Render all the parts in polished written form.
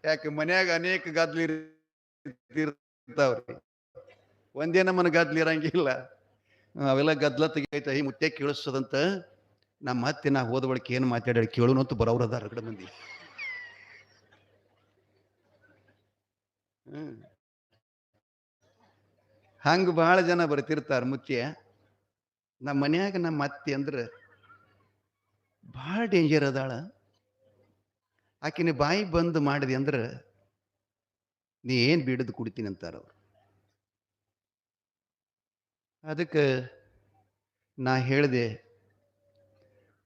ಯಾಕೆ ಮನ್ಯಾಗ ಅನೇಕ ಗದ್ಲಿ ಇರ್ತಾವ್ರಿ, ಒಂದೇ ನಮ್ಮನ ಗದ್ಲಿ ಇರಂಗಿಲ್ಲ. ಅವೆಲ್ಲ ಗದ್ಲ ತೆಗಿತ ಈ ಮುತ್ತೆ ಕೇಳಿಸ್ತದಂತ. ನಮ್ಮ ಮತ್ತೆ ನಾ ಹೋದ ಬಳಿಕ ಏನು ಮಾತಾಡಿ ಕೇಳೋನು ಅಂತ ಬರೋರು ಅದಾರ ಕಡೆ ಮಂದಿ. ಹಂಗ ಬಹಳ ಜನ ಬರ್ತಿರ್ತಾರ. ಮುತ್ಯ ನಮ್ಮ ಮನ್ಯಾಗ ನಮ್ಮ ಅತ್ತಿ ಅಂದ್ರ ಬಹಳ ಡೇಂಜರ್ ಅದಾಳ. ಆಕಿನ ಬಾಯಿ ಬಂದ್ ಮಾಡಿದೆ ಅಂದ್ರ ನೀ ಏನ್ ಬಿಡದು ಕುಡಿತೀನಿ ಅಂತಾರ ಅವ್ರು. ಅದಕ್ಕೆ ನಾ ಹೇಳಿದೆ,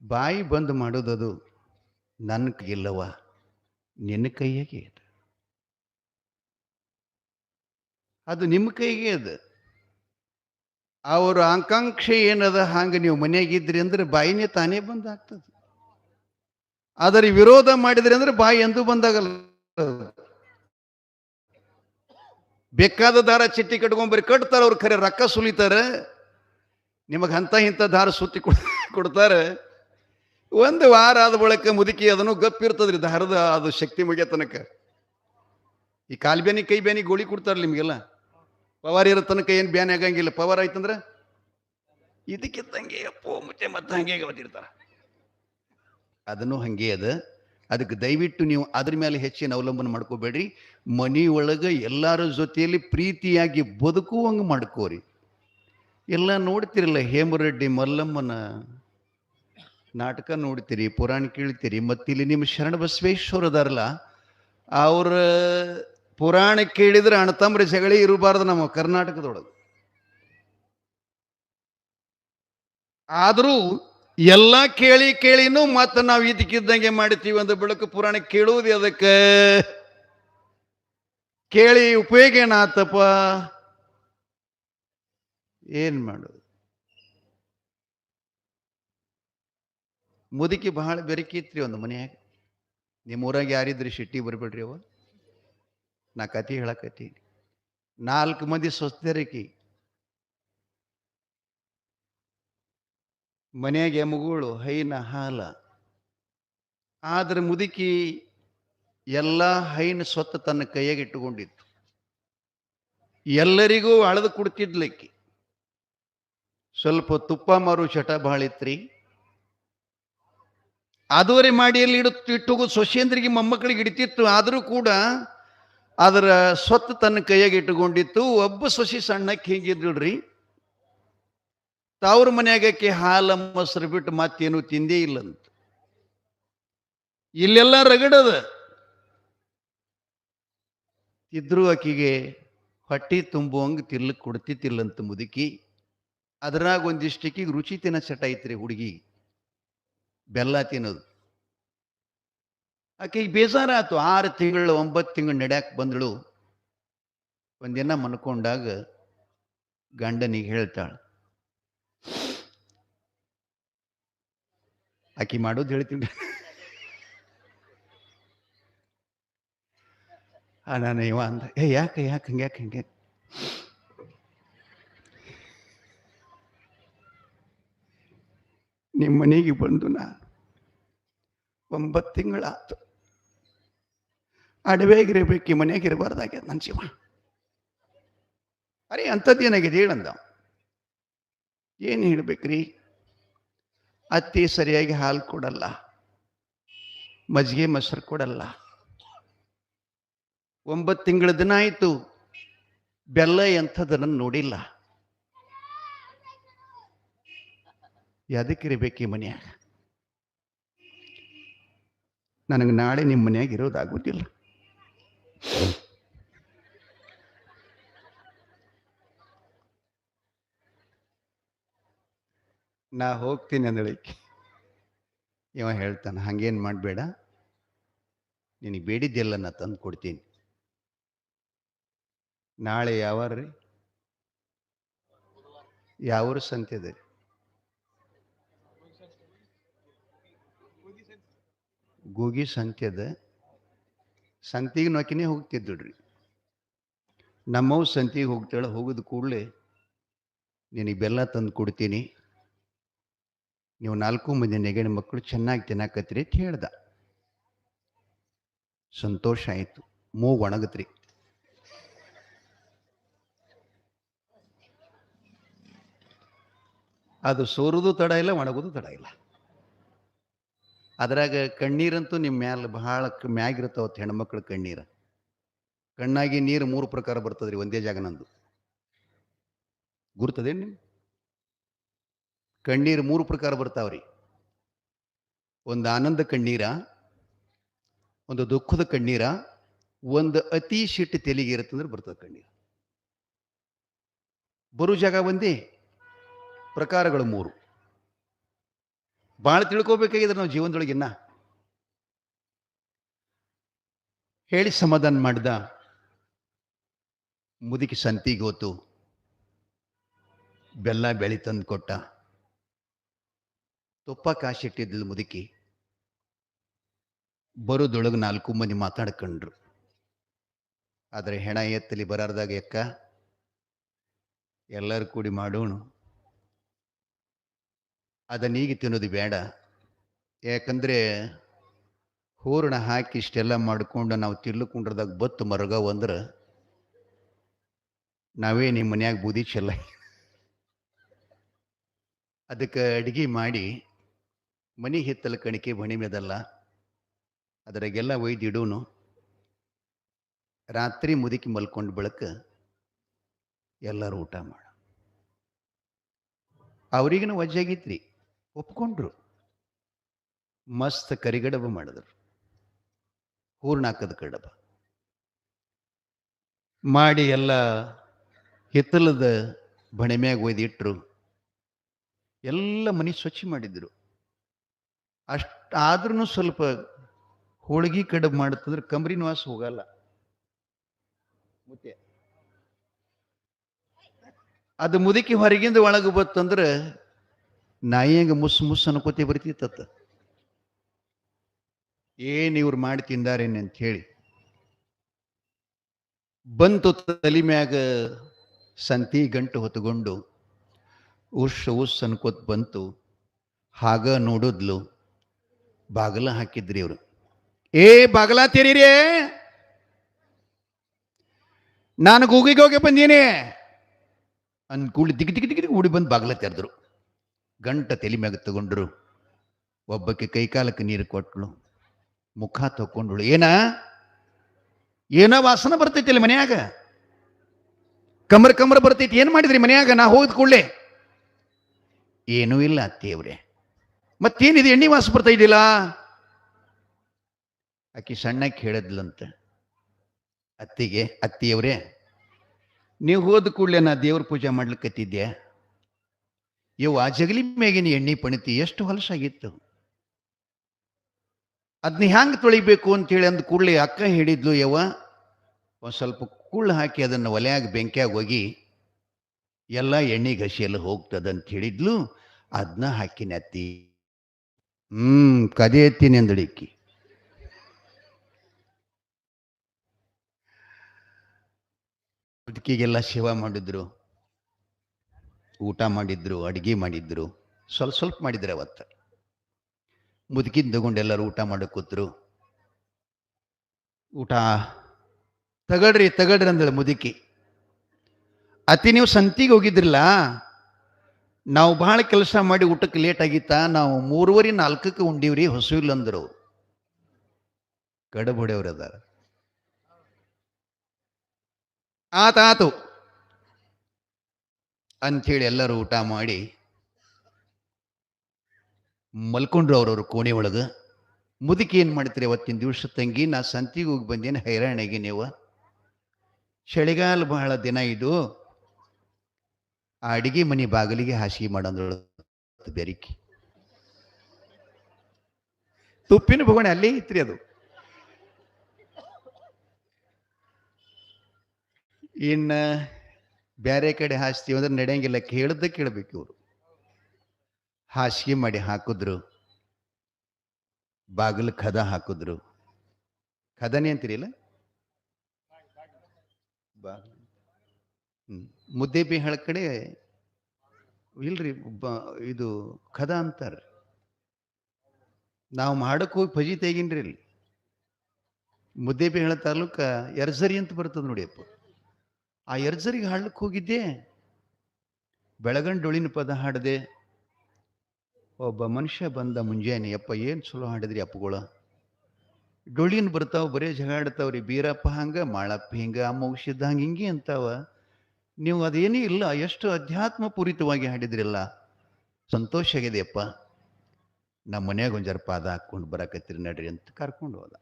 ಬಾಯಿ ಬಂದ್ ಮಾಡೋದದು ನನ್ನ ಕೈಯಿಲ್ಲವ, ನಿನ್ನ ಕೈಯಾಗೆ ಇದೆ. ಅದು ನಿಮ್ಮ ಕೈಗೆ ಅದ. ಅವ್ರ ಆಕಾಂಕ್ಷೆ ಏನದ ಹಂಗ ನೀವು ಮನೆಯಾಗಿದ್ರಿ ಅಂದ್ರೆ ಬಾಯಿನೇ ತಾನೇ ಬಂದಾಗ್ತದೆ. ಆದರೆ ವಿರೋಧ ಮಾಡಿದ್ರಿ ಅಂದ್ರೆ ಬಾಯಿ ಎಂದೂ ಬಂದಾಗಲ್ಲ. ಬೇಕಾದ ದಾರ ಚಿಟ್ಟಿ ಕಟ್ಕೊಂಡ್ಬರಿ ಕಟ್ತಾರ ಅವ್ರು, ಖರೆ ರೊಕ್ಕ ಸುಲಿತಾರ. ನಿಮಗೆ ಅಂತ ಇಂಥ ದಾರ ಸುತ್ತಿ ಕೊಡ್ತಾರೆ. ಒಂದು ವಾರ ಆದ ಬಳಿಕ ಮುದುಕಿ ಅದನ್ನು ಗಪ್ಪಿರ್ತದ್ರಿ ದಾರದ ಅದು ಶಕ್ತಿ ಮುಗಿಯ ತನಕ. ಈ ಕಾಲ್ ಬ್ಯಾನಿ ಕೈ ಬ್ಯಾನಿ ಗೋಳಿ ಕೊಡ್ತಾರಲ್ಲ ನಿಮ್ಗೆಲ್ಲ, ಪವರ್ ಇರೋ ತನಕ ಏನು ಬ್ಯಾನಿ ಆಗಂಗಿಲ್ಲ. ಪವರ್ ಆಯ್ತಂದ್ರೆ ಇದಕ್ಕಿದ್ದಂಗೆ ಅಪ್ಪೋ ಮುಚ್ಚೆ ಮತ್ತೆ ಹಂಗೆ ಓದಿರ್ತಾರ. ಅದನ್ನು ಹಂಗೆ ಅದ. ಅದಕ್ಕೆ ದಯವಿಟ್ಟು ನೀವು ಅದ್ರ ಮೇಲೆ ಹೆಚ್ಚಿನ ಅವಲಂಬನೆ ಮಾಡ್ಕೋಬೇಡ್ರಿ. ಮನೆಯೊಳಗೆ ಎಲ್ಲರ ಜೊತೆಯಲ್ಲಿ ಪ್ರೀತಿಯಾಗಿ ಬದುಕುವಂಗೆ ಮಾಡ್ಕೋರಿ. ಎಲ್ಲ ನೋಡ್ತಿರಲ್ಲ, ಹೇಮರೆಡ್ಡಿ ಮಲ್ಲಮ್ಮನ ನಾಟಕ ನೋಡ್ತೀರಿ, ಪುರಾಣ ಕೇಳ್ತೀರಿ. ಮತ್ತಿಲ್ಲಿ ನಿಮ್ಮ ಶರಣ ಬಸವೇಶ್ವರ ಅದಾರಲ್ಲ, ಅವ್ರ ಪುರಾಣ ಕೇಳಿದ್ರೆ ಅಣ್ಣತಮ್ಮರ ಜಗಳೇ ಇರಬಾರ್ದು ನಮ್ಮ ಕರ್ನಾಟಕದೊಳಗೆ. ಆದರೂ ಎಲ್ಲ ಕೇಳಿನೂ ಮತ್ತೆ ನಾವು ಇದಕ್ಕಿದ್ದಂಗೆ ಮಾಡ್ತೀವಿ ಅಂದ ಬೆಳಕು ಪುರಾಣ ಕೇಳುವುದು ಅದಕ್ಕೆ ಕೇಳಿ ಉಪಯೋಗ ಏನಾತಪ್ಪ? ಏನ್ ಮಾಡೋದು? ಮುದುಕಿ ಬಹಳ ಬೆರಕಿತ್ರಿ ಒಂದು ಮನೆಯಾಗ. ನಿಮ್ಮೂರಾಗ ಯಾರಿದ್ರಿ ಶಿಟ್ಟಿ ಬರ್ಬೇಡ್ರಿ ಅವ, ನಾ ಕತಿ ಹೇಳಕತ್ತೀನಿ. 4 ಮಂದಿ ಸ್ವಸ್ಥರಕಿ ಮನೆಯಾಗ ಎಮ್ಮಗಳು ಹೈನ ಹಾಲ. ಆದ್ರೆ ಮುದುಕಿ ಎಲ್ಲ ಹೈನ ಸ್ವತ್ತ ತನ್ನ ಕೈಯಾಗ ಇಟ್ಟುಕೊಂಡಿತ್ತು. ಎಲ್ಲರಿಗೂ ಅಳದು ಕೊಡ್ತಿದ್ಲಕ್ಕಿ. ಸ್ವಲ್ಪ ತುಪ್ಪ ಮಾರು ಚಟ ಭಾಳ ಇತ್ರಿ. ಅದುವರೆ ಮಾಡಿಯಲ್ಲಿ ಇಟ್ಟುಗು ಸೊಸೇಂದ್ರಿಗೆ ಮೊಮ್ಮಕ್ಕಳಿಗೆ ಇಡ್ತಿತ್ತು. ಆದರೂ ಕೂಡ ಅದರ ಸ್ವತ್ತು ತನ್ನ ಕೈಯಾಗ ಇಟ್ಟುಕೊಂಡಿತ್ತು. ಒಬ್ಬ ಸೊಸಿ ಸಣ್ಣಕ್ಕೆ ಹೀಗಿದ್ರಿ, ತವ್ರ ಮನ್ಯಾಗಕ್ಕೆ ಹಾಲ ಮೊಸರು ಬಿಟ್ಟು ಮತ್ತೇನು ತಿಂದೇ ಇಲ್ಲಂತ. ಇಲ್ಲೆಲ್ಲ ರಗಡದ ಇದ್ರೂ ಆಕಿಗೆ ಹೊಟ್ಟಿ ತುಂಬುವಂಗೆ ತಿರ್ಲಕ್ಕೆ ಕೊಡ್ತಿತ್ತಿಲ್ಲಂತ ಮುದುಕಿ. ಅದ್ರಾಗ ಒಂದಿಷ್ಟಕ್ಕಿಗೆ ರುಚಿ ತಿನ್ನ ಚಟ ಐತ್ರಿ ಹುಡುಗಿ, ಬೆಲ್ಲ ತಿನ್ನೋದು. ಆಕೆಗೆ ಬೇಜಾರಾತು. 6 ತಿಂಗಳು 9 ತಿಂಗಳು ನಡ್ಯಾಕ್ ಬಂದಳು. ಒಂದಿನ ಮನ್ಕೊಂಡಾಗ ಗಂಡನಿಗೆ ಹೇಳ್ತಾಳ, ಆಕಿ ಮಾಡೋದು ಹೇಳ್ತೀನಿ. ನಾನು ಇವ ಅಂದ, ಯಾಕೆ ಹಂಗೆ ನಿಮ್ಮ ಮನೆಗೆ ಬಂದು ನಾನು 9 ತಿಂಗಳಾತು. ಅಡವೆಗಿರ್ಬೇಕು, ಈ ಮನೆಯಾಗಿರಬಾರ್ದಾಗ್ಯದ ನನ್ನ ಜೀವ. ಅರೆ ಅಂಥದ್ದೇನಾಗಿದೆ ಹೇಳಂದ. ಏನು ಹೇಳ್ಬೇಕ್ರಿ? ಅತ್ತಿ ಸರಿಯಾಗಿ ಹಾಲು ಕೊಡಲ್ಲ, ಮಜ್ಜಿಗೆ ಮೊಸರು ಕೊಡಲ್ಲ. 9 ತಿಂಗಳ ದಿನ ಆಯ್ತು, ಬೆಲ್ಲ ಎಂಥದನ್ನ ನೋಡಿಲ್ಲ. ಯಾದಕ್ಕಿರ್ಬೇಕು ಈ ಮನೆಯಾಗ? ನನಗೆ ನಾಳೆ ನಿಮ್ಮ ಮನೆಯಾಗ ಇರೋದಾಗುದಿಲ್ಲ. ನಾ ಹೋಗ್ತೀನಿ ಅಂದಳಿಕೆ. ಇವ ಹೇಳ್ತಾನೆ, ಹಂಗೇನು ಮಾಡಬೇಡ, ನಿನಗೆ ಬೇಡಿದ್ದೆಲ್ಲ ನಾ ತಂದು ಕೊಡ್ತೀನಿ. ನಾಳೆ ಯಾವಾರ್ರಿ? ಯಾವ್ರ ಸಂತೆ ಅದ? ಗೂಗಿ ಸಂತೆ ಅದ. ಸಂತಿಗೆ ನೋಕಿನೇ ಹೋಗ್ತಿದ್ದುಡ್ರಿ. ನಮ್ಮವು ಸಂತಿಗೆ ಹೋಗ್ತಾಳೆ. ಹೋಗಿದ ಕೂಡಲೇ ನಿನಗೆ ಬೆಲ್ಲ ತಂದು ಕೊಡ್ತೀನಿ, ನೀವು 4 ಮಂದಿ ನೆಗಣಿ ಮಕ್ಕಳು ಚೆನ್ನಾಗಿ ತಿನ್ನಕತ್ರಿ ಅಂತ ಹೇಳ್ದ. ಸಂತೋಷ ಆಯಿತು. ಮೂಗು ಒಣಗತ್ರಿ. ಅದು ಸೋರುವುದು ತಡ ಇಲ್ಲ, ಒಣಗುದು ತಡ ಇಲ್ಲ. ಅದ್ರಾಗ ಕಣ್ಣೀರಂತೂ ನಿಮ್ಮ ಮ್ಯಾಲ ಬಹಳ ಮ್ಯಾಗಿರ್ತಾವತ್ತು ಹೆಣ್ಮಕ್ಳ ಕಣ್ಣೀರ. ಕಣ್ಣಾಗಿ ನೀರು 3 ಪ್ರಕಾರ ಬರ್ತದ್ರಿ ಒಂದೇ ಜಾಗ ನಂದು. ಗುರ್ತದೇನು ನಿಮ್ಗೆ? ಕಣ್ಣೀರು 3 ಪ್ರಕಾರ ಬರ್ತಾವ್ರಿ. ಒಂದು ಆನಂದ ಕಣ್ಣೀರ, ಒಂದು ದುಃಖದ ಕಣ್ಣೀರ, ಒಂದು ಅತಿ ಸಿಟ್ಟು ತೆಲಿಗೆ ಇರುತ್ತಂದ್ರೆ ಬರ್ತದೆ ಕಣ್ಣೀರು. ಬರೋ ಜಾಗ ಒಂದೇ, ಪ್ರಕಾರಗಳು 3. ಭಾಳ ತಿಳ್ಕೋಬೇಕಾಗಿದ್ರೆ ನಾವು ಜೀವನದೊಳಗೆ ಇನ್ನ ಹೇಳಿ ಸಮಾಧಾನ ಮಾಡಿದ ಮುದುಕಿ ಸಂತಿಗೆ ಹೋತು, ಬೆಲ್ಲ ಬೆಳಿ ತಂದು ಕೊಟ್ಟ, ತುಪ್ಪ ಕಾಶಿಟ್ಟಿದ್ಲು ಮುದುಕಿ. ಬರೋದೊಳಗೆ 4 ಮಂದಿ ಮಾತಾಡ್ಕೊಂಡ್ರು. ಆದರೆ ಹೆಣ ಎತ್ತಲಿ ಬರಾರ್ದಾಗ ಎಕ್ಕ ಎಲ್ಲರೂ ಕೂಡಿ ಮಾಡೋಣ, ಅದನ್ನೀಗ ತಿನ್ನೋದು ಬೇಡ. ಯಾಕಂದ್ರೆ ಹೂರಣ ಹಾಕಿ ಇಷ್ಟೆಲ್ಲ ಮಾಡ್ಕೊಂಡು ನಾವು ತಿರ್ಲುಕೊಂಡ್ರದಾಗ ಬತ್ತು ಮರಗವು ಅಂದ್ರೆ ನಾವೇ ನಿಮ್ಮ ಮನ್ಯಾಗ ಬೂದಿ ಚೆಲ್ಲ. ಅದಕ್ಕೆ ಅಡಿಗೆ ಮಾಡಿ ಮನೆ ಹಿತ್ತಲ ಕಣಿಕೆ ಬಣಿ ಮೇದಲ್ಲ ಅದರಾಗೆಲ್ಲ ಒಯ್ದು ಇಡೋನು. ರಾತ್ರಿ ಮುದುಕಿ ಮಲ್ಕೊಂಡು ಬೆಳಕ ಎಲ್ಲರೂ ಊಟ ಮಾಡ. ಅವ್ರಿಗಿನ ವಜ್ಜಾಗಿತ್ರಿ, ಒಪ್ಕೊಂಡ್ರು. ಮಸ್ತ್ ಕರಿಗಡಬ ಮಾಡಿದ್ರು, ಹೂರ್ಣಾಕದ ಕಡಬ ಮಾಡಿ ಎಲ್ಲ ಹಿತ್ತಲದ ಬಣಿಮ್ಯಾಗ ಒಯ್ದಿಟ್ರು. ಎಲ್ಲ ಮನೆ ಸ್ವಚ್ಛ ಮಾಡಿದ್ರು. ಅಷ್ಟಾದ್ರೂ ಸ್ವಲ್ಪ ಹೋಳಿಗೆ ಕಡಬ ಮಾಡುತ್ತಂದ್ರೆ ಕಂಬ್ರಿನ ವಾಸ ಹೋಗಲ್ಲ. ಮುತ್ತೆ ಅದು ಮುದುಕಿ ಹೊರಗಿಂದ ಒಳಗೆ ಬತ್ತಂದ್ರೆ ನಾಯಿಯಂಗ ಮುಸ್ ಅನ್ಕೋತಿ ಬರ್ತಿತ್ತ. ಏನ್ ಇವ್ರು ಮಾಡಿ ತಿಂದಾರೇನೆ ಅಂತ ಹೇಳಿ ಬಂತು. ತಲೆ ಮ್ಯಾಗ ಸಂತಿ ಗಂಟು ಹೊತ್ಕೊಂಡು ಉಸ್ ಅನ್ಕೋತ್ ಬಂತು. ಹಾಗ ನೋಡಿದ್ಲು, ಬಾಗಲ ಹಾಕಿದ್ರಿ ಇವರು. ಏ ಬಾಗಲ ತೆರೀರಿ, ನಾನು ಗೂಗಿಗೆ ಹೋಗಿ ಬಂದೀನಿ ಅನ್ಕೂಡಿ ದಿಗ್ ದಿಗ್ ದಿಗ್ ಉಡಿ ಬಂದು ಬಾಗಲ ತೆರೆದ್ರು. ಗಂಟ ತಲೆ ಮ್ಯಾಗ ತಗೊಂಡ್ರು. ಒಬ್ಬಕ್ಕೆ ಕೈಕಾಲಕ್ಕೆ ನೀರು ಕೊಟ್ಲು, ಮುಖ ತಕೊಂಡ್ಳು. ಏನೋ ವಾಸನ ಬರ್ತೈತಿ ಅಲ್ಲಿ ಮನ್ಯಾಗ, ಕಮರ್ ಬರ್ತೈತಿ. ಏನ್ ಮಾಡಿದ್ರಿ ಮನ್ಯಾಗ? ನಾ ಹೋದ್ ಕೂಡಲೇ ಏನೂ ಇಲ್ಲ ಅತ್ತಿಯವ್ರೆ. ಮತ್ತೇನಿದೆ ಎಣ್ಣೆ ವಾಸ ಬರ್ತಾ ಇದ್ದಿಲ್ಲ? ಆಕಿ ಸಣ್ಣಕ್ಕೆ ಹೇಳಿದ್ಲಂತ ಅತ್ತಿಗೆ, ಅತ್ತಿಯವ್ರೆ ನೀವು ಹೋದ ಕೂಡಲೇ ನಾ ದೇವ್ರ ಪೂಜೆ ಮಾಡ್ಲಿಕ್ಕತ್ತಿದ್ದೆ. ಆ ಜಗಲಿ ಮ್ಯಾಗಿನ ಎಣ್ಣೆ ಪಣಿತಿ ಎಷ್ಟು ಹೊಲಸಾಗಿತ್ತು, ಅದನ್ನ ಹ್ಯಾಂಗ ತೊಳಿಬೇಕು ಅಂತೇಳಿ ಅಂದ ಕೂಡಲೇ ಅಕ್ಕ ಹೇಳಿದ್ಲು, ಒಂದು ಸ್ವಲ್ಪ ಕುಳ್ಳು ಹಾಕಿ ಅದನ್ನು ಒಲೆಯಾಗ ಬೆಂಕಿಯಾಗ ಹೋಗಿ ಎಲ್ಲ ಎಣ್ಣೆ ಗಸಿಯೆಲ್ಲ ಹೋಗ್ತದಂತ ಹೇಳಿದ್ಲು. ಅದನ್ನ ಹಾಕಿನ ಅತ್ತಿ. ಕದೆ ಎತ್ತೀನಿ ಅಂದಳಿಕ್ಕಿ. ಮುದುಕಿಗೆಲ್ಲ ಸೇವಾ ಮಾಡಿದ್ರು, ಊಟ ಮಾಡಿದ್ರು, ಅಡಿಗೆ ಮಾಡಿದ್ರು. ಸ್ವಲ್ಪ ಮಾಡಿದ್ರೆ ಅವತ್ತು. ಮುದುಕಿನ ತಗೊಂಡು ಎಲ್ಲರೂ ಊಟ ಮಾಡಕ್ಕೆ ಕೂತ್ರು. ಊಟ ತಗಡ್ರಿ ಅಂದಳು ಮುದುಕಿ. ಅತಿ ನೀವು ಸಂತಿಗೆ ಹೋಗಿದ್ರಲ್ಲ, ನಾವು ಬಹಳ ಕೆಲಸ ಮಾಡಿ ಊಟಕ್ಕೆ ಲೇಟ್ ಆಗಿತ್ತ, ನಾವು 3:30-4ಕ್ಕೆ ಉಂಡಿವ್ರಿ, ಹೊಸವಿಲ್ಲ ಅಂದರು. ಕಡಬೊಡೆಯವ್ರು ಅದಾರ. ಆತಾತು ಅಂಥೇಳಿ ಎಲ್ಲರೂ ಊಟ ಮಾಡಿ ಮಲ್ಕೊಂಡ್ರು ಅವ್ರವ್ರ ಕೋಣೆ ಒಳಗೆ. ಮುದುಕಿ ಏನು ಮಾಡ್ತೀರಿ ಅವತ್ತಿನ ದಿವಸ? ತಂಗಿ, ನಾ ಸಂತಿಗೆ ಹೋಗಿ ಬಂದೇನೆ, ಹೈರಾಣಿಗೆ ನೀವು, ಚಳಿಗಾಲ ಬಹಳ ದಿನ ಇದು, ಆ ಅಡಿಗೆ ಮನೆ ಬಾಗಿಲಿಗೆ ಹಾಸಿಗೆ ಮಾಡಂದಳು ಬೆರಿಕಿ. ತುಪ್ಪಿನ ಭಗವಣೆ ಅಲ್ಲೇ ಇತ್ರಿ. ಅದು ಇನ್ನ ಬೇರೆ ಕಡೆ ಹಾಸ್ತೀವಿ ಅಂದ್ರೆ ನಡೆಯಂಗಿಲ್ಲ, ಕೇಳದ್ದ ಕೇಳಬೇಕು ಇವರು. ಹಾಸಿಗೆ ಮಾಡಿ ಹಾಕಿದ್ರು, ಬಾಗಿಲು ಕದ ಹಾಕಿದ್ರು. ಕದನೆ ಅಂತೀರಿಲ್ಲ, ಮುದ್ದೆ ಬಿ ಹೇಳ ಕಡೆ ಇಲ್ರಿ, ಇದು ಕದ ಅಂತಾರ. ನಾವು ಮಾಡಕ್ಕೆ ಹೋಗಿ ಫಜಿ ತೆಗಿನ್ರಿ ಇಲ್ಲಿ. ಮುದ್ದೇಬಿಹಾಳ ತಾಲೂಕ ಯರ್ಜರಿ ಅಂತ ಬರ್ತದೆ ನೋಡಿಯಪ್ಪ. ಆ ಯರ್ಜರಿಗೆ ಹಾಡ್ಲಿಕ್ಕೆ ಹೋಗಿದ್ದೆ. ಬೆಳಗಂಡೊಳಿನ ಪದ ಹಾಡದೆ. ಒಬ್ಬ ಮನುಷ್ಯ ಬಂದ ಮುಂಜಾನೆ, ಯಪ್ಪ ಏನು ಚಲೋ ಹಾಡಿದ್ರಿ ಅಪ್ಪಗಳ, ಡೊಳಿನ ಬರ್ತಾವ, ಬರೇ ಜಗಾಡ್ತಾವ್ರಿ, ಬೀರಪ್ಪ ಹಂಗ, ಮಾಳಪ್ಪ ಹಿಂಗ, ಅಮ್ಮೌಷಿದ್ದ ಹಂಗೆ ಹಿಂಗೆ ಅಂತಾವ. ನೀವು ಅದೇನೇ ಇಲ್ಲ, ಎಷ್ಟು ಅಧ್ಯಾತ್ಮ ಪೂರಿತವಾಗಿ ಹಾಡಿದ್ರಿಲ್ಲ, ಸಂತೋಷ ಆಗಿದೆಯಪ್ಪ. ನಮ್ಮ ಮನ್ಯಾಗ ಒಂದು ಜರ ಪಾದ ಹಾಕ್ಕೊಂಡು ಬರಕತ್ತೀರಿ ನಡ್ರಿ ಅಂತ ಕರ್ಕೊಂಡು ಹೋದ.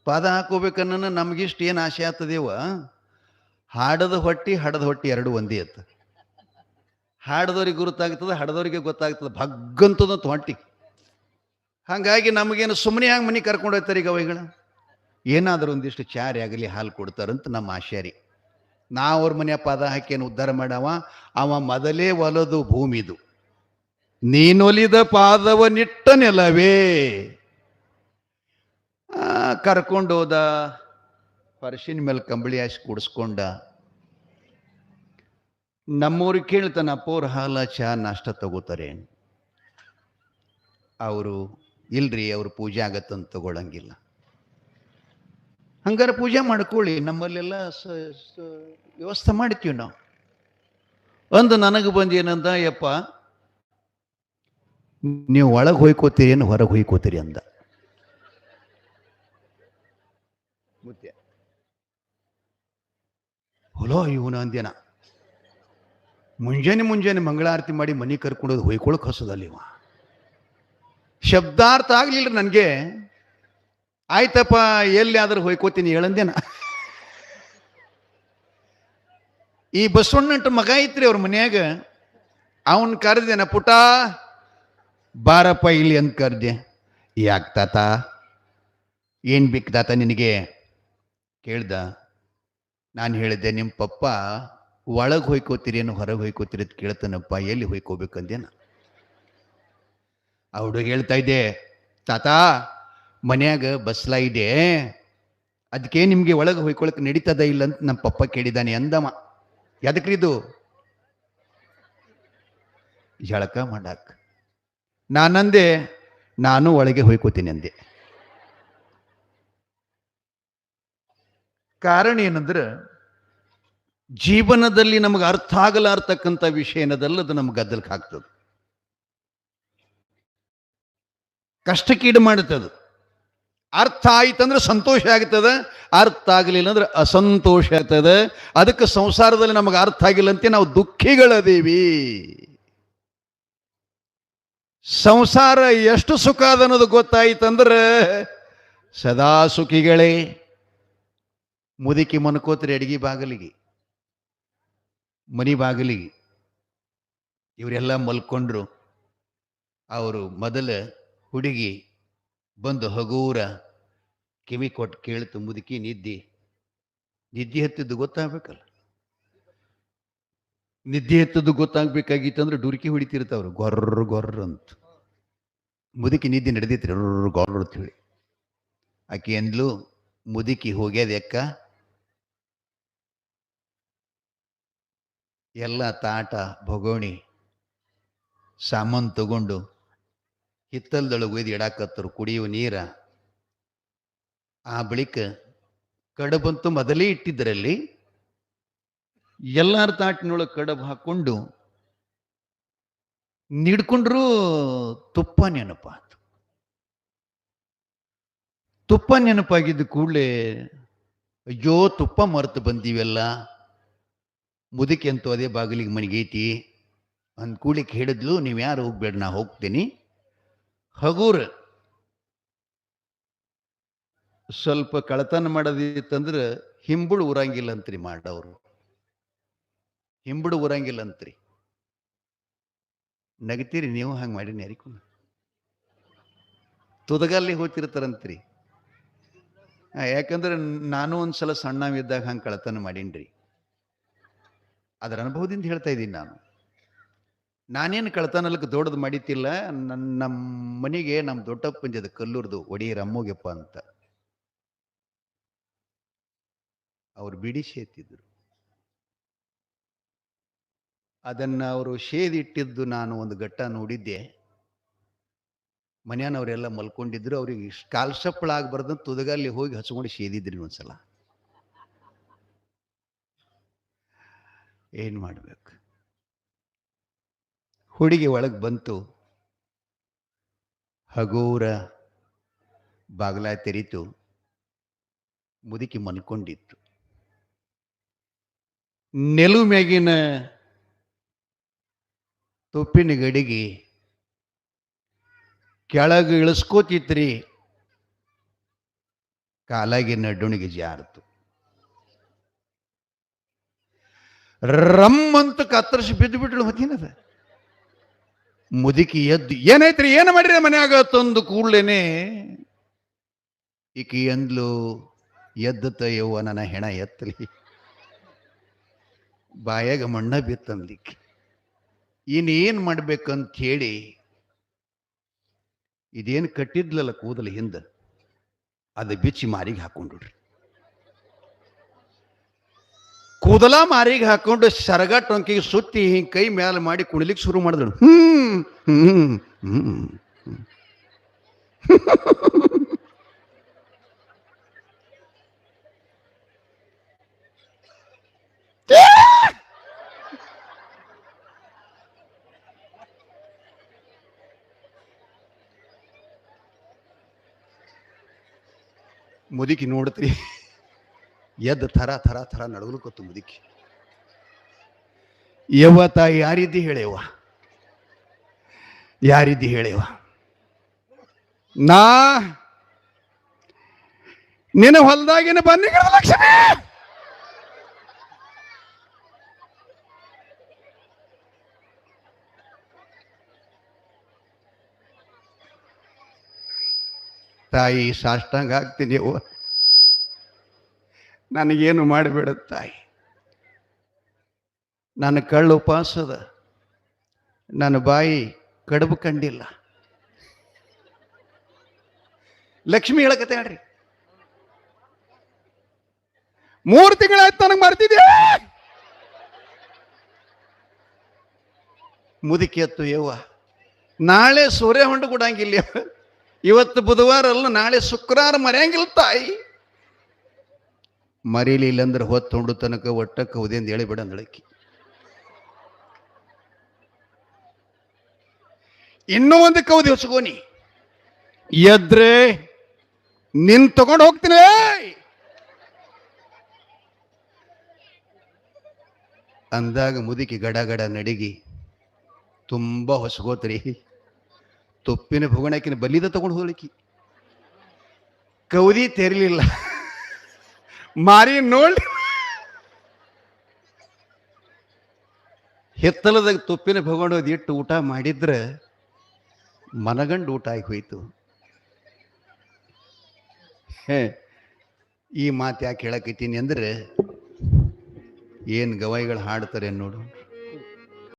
ಪಾದ ಹಾಕೋಬೇಕನ್ನ ನಮಗಿಷ್ಟು ಏನು ಆಸೆ ಆಗ್ತದೇವ, ಹಾಡದ ಹೊಟ್ಟಿ ಹಡದ ಹೊಟ್ಟಿ ಎರಡು ಒಂದೇ ಅತ್ತ. ಹಾಡದವ್ರಿಗೆ ಗುರುತಾಗ್ತದೆ, ಹಡದವ್ರಿಗೆ ಗೊತ್ತಾಗ್ತದೆ, ಭಗ್ಗಂತದಂತ ಹೊಟ್ಟಿ. ಹಾಗಾಗಿ ನಮಗೇನು ಸುಮ್ಮನೆ ಹಂಗೆ ಮನೆ ಕರ್ಕೊಂಡು ಹೋಗ್ತಾರೆ ಈಗ ಅவைಗಳ, ಏನಾದರೂ ಒಂದಿಷ್ಟು ಚಾರಿ ಆಗಲಿ ಹಾಲು ಕೊಡ್ತಾರಂತ ನಮ್ಮ ಆಶೆ ರೀ. ನಾವು ಅವ್ರ ಮನೆಯ ಪಾದ ಹಾಕೇನು ಉದ್ಧಾರ ಮಾಡವ, ಅವ ಮೊದಲೇ ಒಲದು ಭೂಮಿದು, ನೀನೊಲಿದ ಪಾದವ ನಿಟ್ಟ ನೆಲವೇ. ಕರ್ಕೊಂಡು ಹೋದ, ಪರ್ಶಿನ ಮೇಲೆ ಕಂಬಳಿ ಹಾಸಿ ಕೂಡಿಸ್ಕೊಂಡ. ನಮ್ಮವ್ರಿಗೆ ಕೇಳ್ತಾನ, ಅಪ್ಪವ್ರ ಹಾಲ ಚಹಾ ನಾಷ್ಟ ತಗೋತಾರೆ? ಅವರು ಇಲ್ರಿ, ಅವ್ರು ಪೂಜೆ ಆಗತ್ತಂತ ತಗೊಳಂಗಿಲ್ಲ. ಹಂಗಾರೆ ಪೂಜೆ ಮಾಡ್ಕೊಳ್ಳಿ, ನಮ್ಮಲ್ಲೆಲ್ಲ ವ್ಯವಸ್ಥೆ ಮಾಡ್ತೀವಿ ನಾವು ಅಂದು. ನನಗೆ ಬಂದು ಏನಂದ, ಯಪ್ಪ ನೀವು ಒಳಗೆ ಹೊಯ್ಕೋತೀರಿ ಏನು ಹೊರಗೆ ಹೊಯ್ಕೋತೀರಿ ಅಂದ. ಮುತ್ಯ ಹೊಲೋ ಇವನು ಅಂದೇನ. ಮುಂಜಾನೆ ಮಂಗಳಾರತಿ ಮಾಡಿ ಮನೆ ಕರ್ಕೊಂಡೋದು ಹೊಯ್ಕೊಳಕ್ ಹಸದಲ್ಲಿ ಇವ. ಶಬ್ದಾರ್ಥ ಆಗ್ಲಿಲ್ಲ ನನಗೆ. ಆಯ್ತಪ್ಪ, ಎಲ್ಲಿ ಆದ್ರೂ ಹೊಯ್ಕೋತೀನಿ ಹೇಳಂದೇನ. ಈ ಬಸವಣ್ಣಂಟ ಮಗ ಐತ್ರಿ ಅವ್ರ ಮನ್ಯಾಗ, ಅವನ್ ಕರೆದೇನ, ಪುಟ ಬಾರಪ್ಪ ಇಲ್ಲಿ ಅಂತ ಕರ್ದೆ. ಯಾಕೆ ತಾತ, ಏನು ಬೇಕು ತಾತ ನಿನಗೆ ಕೇಳ್ದ. ನಾನು ಹೇಳಿದ್ದೆ, ನಿಮ್ಮ ಪಪ್ಪ ಒಳಗೆ ಹೊಯ್ಕೋತೀರಿ ಏನು ಹೊರಗೆ ಹೊಯ್ಕೋತೀರಿ ಅಂತ ಕೇಳ್ತಾನಪ್ಪ, ಎಲ್ಲಿ ಹೊಯ್ಕೋಬೇಕಂದೇನ. ಆ ಹುಡುಗ ಹೇಳ್ತಾ ಇದ್ದೆ, ತಾತ ಮನ್ಯಾಗ ಬಸ್ಲಾ ಇದೆ, ಅದಕ್ಕೆ ನಿಮಗೆ ಒಳಗೆ ಹೊಯ್ಕೊಳಕ್ಕೆ ನಡೀತದ ಇಲ್ಲ ಅಂತ ನಮ್ಮ ಪಪ್ಪ ಕೇಳಿದಾನೆ ಅಂದಮ್ಮ. ಎದಕ್ರಿದು? ಜಳಕ ಮಾಡಾಕ. ನಾನಂದೆ, ನಾನು ಒಳಗೆ ಹೊಯ್ಕೋತೀನಿ ಅಂದೆ. ಕಾರಣ ಏನಂದ್ರೆ, ಜೀವನದಲ್ಲಿ ನಮಗೆ ಅರ್ಥ ಆಗಲಾರ್ತಕ್ಕಂಥ ವಿಷಯ ಏನದಲ್ಲ, ಅದು ನಮ್ಗೆ ಗದ್ದಲಕ್ಕೆ ಹಾಕ್ತದೆ, ಕಷ್ಟಕ್ಕೀಡು ಮಾಡುತ್ತದೆ. ಅರ್ಥ ಆಯ್ತಂದ್ರೆ ಸಂತೋಷ ಆಗ್ತದೆ, ಅರ್ಥ ಆಗಲಿಲ್ಲ ಅಂದ್ರೆ ಅಸಂತೋಷ ಆಗ್ತದೆ. ಅದಕ್ಕೆ ಸಂಸಾರದಲ್ಲಿ ನಮಗೆ ಅರ್ಥ ಆಗಿಲ್ಲ ಅಂತ ನಾವು ದುಃಖಿಗಳದೇವಿ. ಸಂಸಾರ ಎಷ್ಟು ಸುಖ ಅದ ಅನ್ನೋದು ಗೊತ್ತಾಯ್ತಂದ್ರೆ ಸದಾ ಸುಖಿಗಳೇ. ಮುದುಕಿ ಮನ್ಕೋತ್ರಿ ಅಡಿಗೆ ಬಾಗಿಲಿಗೆ, ಮನಿ ಬಾಗಿಲಿಗೆ, ಇವರೆಲ್ಲ ಮಲ್ಕೊಂಡ್ರು. ಅವರು ಮೊದಲ ಹುಡುಗಿ ಬಂದು ಹಗೂರ ಕಿವಿ ಕೊಟ್ಟು ಕೇಳ್ತು, ಮುದುಕಿ ನಿದ್ದೆ ಹತ್ತಿದ್ದು ಗೊತ್ತಾಗ್ಬೇಕಲ್ಲ. ನಿದ್ದೆ ಹತ್ತದ್ದು ಗೊತ್ತಾಗ್ಬೇಕಾಗಿತ್ತಂದ್ರೆ ಡುರ್ಕಿ ಹೊಡಿತಿರ್ತಾವ್ರು, ಗೊರ್ರ ಅಂತ. ಮುದುಕಿ ನಿದ್ದೆ ನಡೆದಿತ್ರಿ, ಗೊರ್ರ ಅಂತ ಹೇಳಿ. ಆಕೆ ಎಂದ್ಲು, ಮುದುಕಿ ಹೋಗ್ಯದ ಅಕ್ಕ, ಎಲ್ಲ ತಾಟ ಭಗೋಣಿ ಸಾಮಾನು ತಗೊಂಡು ಹಿತ್ತಲ್ದೊಳಗೆ ಒಯ್ದು ಇಡಾಕತ್ತರು ಕುಡಿಯುವ ನೀರ. ಆ ಬಳಿಕ ಕಡಬಂತು ಮೊದಲೇ ಇಟ್ಟಿದ್ದರಲ್ಲಿ ಎಲ್ಲಾರ ತಾಟಿನೊಳಗೆ ಕಡಬು ಹಾಕೊಂಡು ನಿಡ್ಕೊಂಡ್ರು. ತುಪ್ಪ ನೆನಪಾತು. ತುಪ್ಪ ನೆನಪಾಗಿದ್ದ ಕೂಡಲೇ, ಅಯ್ಯೋ ತುಪ್ಪ ಮರೆತು ಬಂದೀವೆಲ್ಲ, ಮುದುಕಿ ಅಂತೂ ಅದೇ ಬಾಗಿಲಿಗೆ ಮನೆಗೈತಿ ಅಂದ್ ಕೂಡ್ಲಿಕ್ಕೆ ಹೇಳಿದ್ಲು, ನೀವು ಯಾರು ಹೋಗ್ಬೇಡ, ನಾ ಹೋಗ್ತೀನಿ. ಹಗೂರ ಸ್ವಲ್ಪ ಕಳತನ ಮಾಡೋದಿತ್ತಂದ್ರೆ ಹಿಂಬುಳು ಊರಂಗಿಲ್ಲ ಅಂತ್ರಿ ಮಾಡವ್ರು, ಹಿಂಬುಳು ಊರಂಗಿಲ್ಲ ಅಂತ್ರಿ. ನಗತೀರಿ ನೀವು, ಹಂಗೆ ಮಾಡಿ ಯಾರಿಗೂ ತುದಗಲ್ಲಿ ಹೋಗ್ತಿರ್ತಾರಂತ್ರಿ. ಯಾಕಂದ್ರೆ ನಾನು ಒಂದ್ಸಲ ಸಣ್ಣವಿದ್ದಾಗ ಹಂಗೆ ಕಳತನ ಮಾಡೀನ್ರಿ. ಅದರ ಅನುಭವದಿಂದ ಹೇಳ್ತಾ ಇದ್ದೀನಿ ನಾನು. ನಾನೇನು ಕಳತನಕ್ಕೆ ದೊಡ್ಡದು ಮಾಡಿತಿಲ್ಲ. ನಮ್ಮ ಮನೆಗೆ ನಮ್ಮ ದೊಡ್ಡಪ್ಪಂಜದ ಕಲ್ಲೂರ್ದು ಒಡೆಯರ ಅಮ್ಮೋಗೆಪ್ಪ ಅಂತ, ಅವ್ರು ಬಿಡಿ ಸೇತಿದ್ರು. ಅದನ್ನ ಅವರು ಸೇದಿಟ್ಟಿದ್ದು ನಾನು ಒಂದು ಘಟ್ಟ ನೋಡಿದ್ದೆ. ಮನೆಯವ್ರೆಲ್ಲ ಮಲ್ಕೊಂಡಿದ್ರು. ಅವ್ರಿಗೆ ಕಾಲ್ಸಪ್ಪಳಾಗಬಾರ್ದು ತುದಗಲ್ಲಿ ಹೋಗಿ ಹಚ್ಕೊಂಡು ಸೇದಿದ್ರಿ ಒಂದ್ಸಲ. ಏನ್ ಮಾಡ್ಬೇಕು? ಹುಡುಗಿ ಒಳಗೆ ಬಂತು, ಹಗೂರ ಬಾಗ್ಲ ತೆರೀತು, ಮುದುಕಿ ಮಲ್ಕೊಂಡಿತ್ತು. ನೆಲು ಮ್ಯಾಗಿನ ತುಪ್ಪಿನ ಗಡಿಗೆ ಕೆಳಗೆ ಇಳಿಸ್ಕೋತಿತ್ರಿ, ಕಾಲಾಗಿ ನಡುಣಿಗೆ ಜಾರತು. ರಮ್ಮಂತ ಕತ್ತರಿಸಿ ಬಿದ್ದು ಬಿಟ್ಳು ಮತ್ತಿನದ. ಮುದುಕಿ ಎದ್ದು, ಏನೈತ್ರಿ, ಏನು ಮಾಡಿರಿ ಮನ್ಯಾಗ ತಂದು ಕೂಡ್ಲೇನೆ ಈಕಿ ಅಂದ್ಲು, ಎದ್ದತ ಯವ್ವ ನನ್ನ ಹೆಣ ಎತ್ತಲಿ. ಬಾಯಾಗ ಮಣ್ಣ ಬಿತ್ತಂದಿಕ್ಕೆ. ಇನ್ನೇನ್ ಮಾಡ್ಬೇಕಂತ ಹೇಳಿ ಇದೇನು ಕಟ್ಟಿದ್ಲಲ್ಲ ಕೂದಲು ಹಿಂದ, ಅದು ಬಿಚ್ಚಿ ಮಾರಿಗೆ ಹಾಕೊಂಡ್ರಿ. ಕೂದಲ ಮಾರಿಗೆ ಹಾಕೊಂಡು ಸರಗ ಟೊಂಕಿಗೆ ಸುತ್ತಿ ಹಿಂಗೆ ಕೈ ಮ್ಯಾಲ ಮಾಡಿ ಕುಣಿಲಿಕ್ಕೆ ಶುರು ಮಾಡಿದ್ರು. ಮುದುಕಿ ನೋಡ್ತ್ರಿ, ಎದ್ದು ಥರ ಥರ ಥರ ನಡಗಲುಕೊತ್ತು ಮುದುಕಿ. ಯವ್ವ ತಾಯಿ, ಯಾರಿದ್ದಿ ಹೇಳೇವ, ಯಾರಿದ್ದಿ ಹೇಳೇವ, ನಾ ನಿನ್ನ ಹೊಲದಾಗಿನ ಬನ್ನಿಗಳ ಲಕ್ಷ್ಮಿ. ತಾಯಿ ಸಾಷ್ಟಾಂಗ ಆಗ್ತೀನಿ ಅವ್ವ, ನನಗೇನು ಮಾಡಿಬೇಡ ತಾಯಿ. ನನ್ನ ಕಳ್ಳು ಉಪವಾಸದ, ನನ್ನ ಬಾಯಿ ಕಡುಬು ಕಂಡಿಲ್ಲ. ಲಕ್ಷ್ಮಿ ಹೇಳಕತ್ತೆ ಹೇಳ್ರಿ, 3 ತಿಂಗಳಾಯ್ತು ನನಗೆ ಮರ್ತಿದ್ಯಾ. ಮುದುಕಿ ಎತ್ತು, ಯವ್ವ ನಾಳೆ ಸೂರ್ಯ ಹೊಂಡು ಕೊಡಂಗಿಲ್ಲ, ಇವತ್ತು ಬುಧವಾರ ಅಲ್ಲ, ನಾಳೆ ಶುಕ್ರವಾರ ಮರೆಯಂಗಿಲ್ಲ ತಾಯಿ. ಮರೀಲಿಲ್ಲ ಅಂದ್ರೆ ಹೊತ್ತು ಹೊಂಡು ತನಕ ಒಟ್ಟ ಕೌದಿ ಅಂತ ಹೇಳಿಬಿಡ ಅಂದಳಕ್ಕಿ. ಇನ್ನೂ ಒಂದು ಕೌದಿ ಹೊಚ್ಕೋನಿ, ಎದ್ರೆ ನಿನ್ ತಗೊಂಡು ಹೋಗ್ತೀನಿ ಅಂದಾಗ ಮುದುಕಿ ಗಡ ಗಡ ನಡಿಗಿ ತುಂಬಾ ಹೊಸಗೋತ್ರಿ. ತುಪ್ಪಿನ ಭುಗಣಕಿನ ಬಲಿದ ತಗೊಂಡು ಹೋಗ್ಲಿಕ್ಕಿ. ಕೌದಿ ತೆರಲಿಲ್ಲ, ಮಾರಿ ನೋಡಿ ಹಿತ್ತಲದಾಗ ತುಪ್ಪಿನ ಭಗೊಂಡೋದು ಇಟ್ಟು ಊಟ ಮಾಡಿದ್ರೆ ಮನಗಂಡು ಊಟ ಆಗಿ ಹೋಯ್ತು. ಈ ಮಾತು ಯಾಕೆ ಹೇಳಕತ್ತೀನಿ ಅಂದ್ರೆ, ಏನು ಗವಾಯಿಗಳು ಹಾಡ್ತಾರೆ ನೋಡು.